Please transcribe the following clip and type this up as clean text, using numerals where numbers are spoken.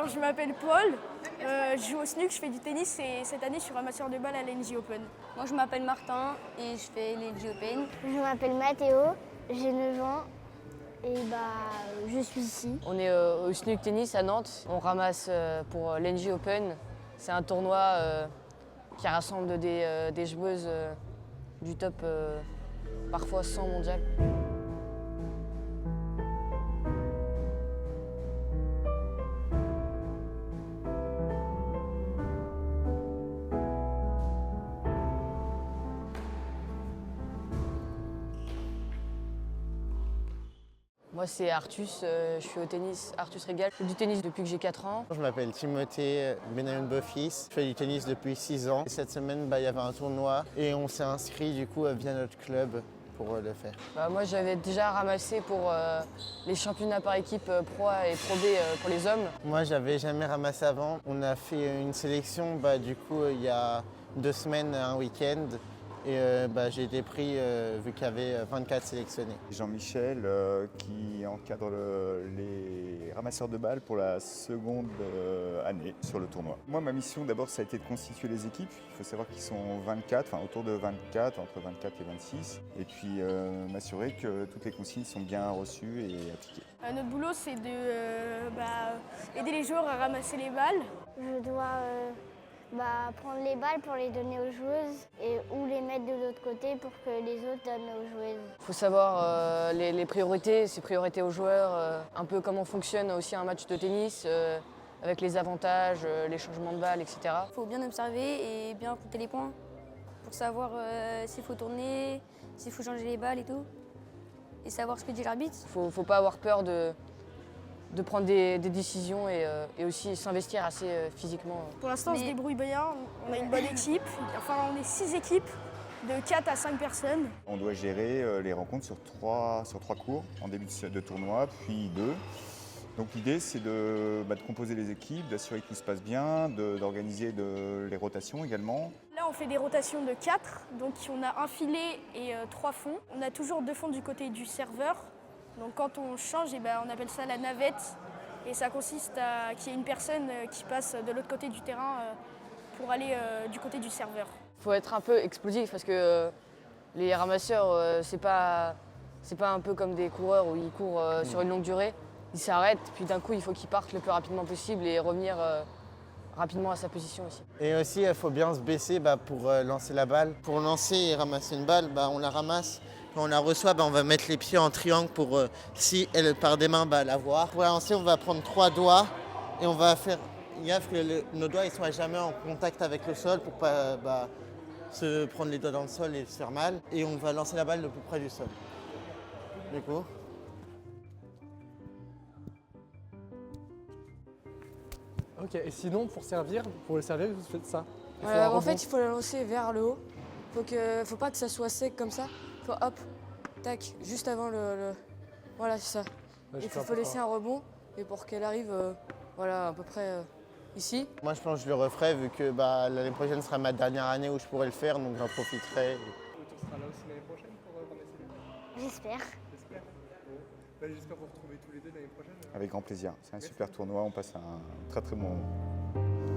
Alors je m'appelle Paul, je joue au SNUC, je fais du tennis et cette année je suis ramasseur de balles à l'NJ Open. Moi je m'appelle Martin et je fais les NJ Open. Je m'appelle Mathéo, j'ai 9 ans et je suis ici. On est au SNUC Tennis à Nantes. On ramasse pour l'NJ Open. C'est un tournoi qui rassemble des joueuses du top parfois 100 mondial. Moi, c'est Artus, je suis au tennis, Artus Régal. Je fais du tennis depuis que j'ai 4 ans. Je m'appelle Timothée Benayoun-Bofis, je fais du tennis depuis 6 ans. Et cette semaine, il y avait un tournoi et on s'est inscrit du coup via notre club pour le faire. Moi, j'avais déjà ramassé pour les championnats par équipe Pro A et Pro B pour les hommes. Moi, j'avais jamais ramassé avant. On a fait une sélection du coup il y a 2 semaines, un week-end. Et j'ai été pris vu qu'il y avait 24 sélectionnés. Jean-Michel qui encadre les ramasseurs de balles pour la seconde année sur le tournoi. Moi, ma mission d'abord, ça a été de constituer les équipes. Il faut savoir qu'ils sont 24, autour de 24, entre 24 et 26. Et puis m'assurer que toutes les consignes sont bien reçues et appliquées. Notre boulot c'est de aider les joueurs à ramasser les balles. Je dois prendre les balles pour les donner aux joueuses ou les mettre de l'autre côté pour que les autres donnent aux joueuses. Il faut savoir les priorités, ses priorités aux joueurs, un peu comment fonctionne aussi un match de tennis, avec les avantages, les changements de balles, etc. Il faut bien observer et bien compter les points pour savoir s'il faut tourner, s'il faut changer les balles et tout. Et savoir ce que dit l'arbitre. Faut pas avoir peur de prendre des décisions et aussi s'investir assez physiquement. Pour l'instant on se débrouille bien, on a une bonne équipe. Enfin on est 6 équipes de 4 à 5 personnes. On doit gérer les rencontres sur trois cours en début de tournoi, puis 2. Donc l'idée c'est de composer les équipes, d'assurer que tout se passe bien, d'organiser les rotations également. Là on fait des rotations de 4, donc on a un filet et 3 fonds. On a toujours 2 fonds du côté du serveur. Donc quand on change, on appelle ça la navette. Et ça consiste à qu'il y ait une personne qui passe de l'autre côté du terrain pour aller du côté du serveur. Il faut être un peu explosif parce que les ramasseurs, c'est pas un peu comme des coureurs où ils courent sur une longue durée. Ils s'arrêtent, puis d'un coup il faut qu'ils partent le plus rapidement possible et revenir rapidement à sa position aussi. Et aussi, il faut bien se baisser pour lancer la balle. Pour lancer et ramasser une balle, on la ramasse. Quand on la reçoit, on va mettre les pieds en triangle pour, si elle part des mains, la voir. Pour la lancer, on va prendre 3 doigts et on va faire gaffe que nos doigts ne soient jamais en contact avec le sol pour pas se prendre les doigts dans le sol et se faire mal. Et on va lancer la balle le plus près du sol. Du coup. Ok, et sinon, pour le servir, vous faites ça. En fait, il faut la lancer vers le haut. Faut pas que ça soit sec comme ça. Faut hop, tac, juste avant le... Voilà, c'est ça. Il faut laisser un rebond et pour qu'elle arrive, à peu près ici. Moi, je pense que je le referai vu que l'année prochaine sera ma dernière année où je pourrai le faire, donc j'en profiterai. Tu seras là aussi l'année prochaine pour ramasser les balles ? J'espère. J'espère. Bon. J'espère vous retrouver tous les deux l'année prochaine. Avec grand plaisir. C'est un super tournoi, on passe un très très bon moment.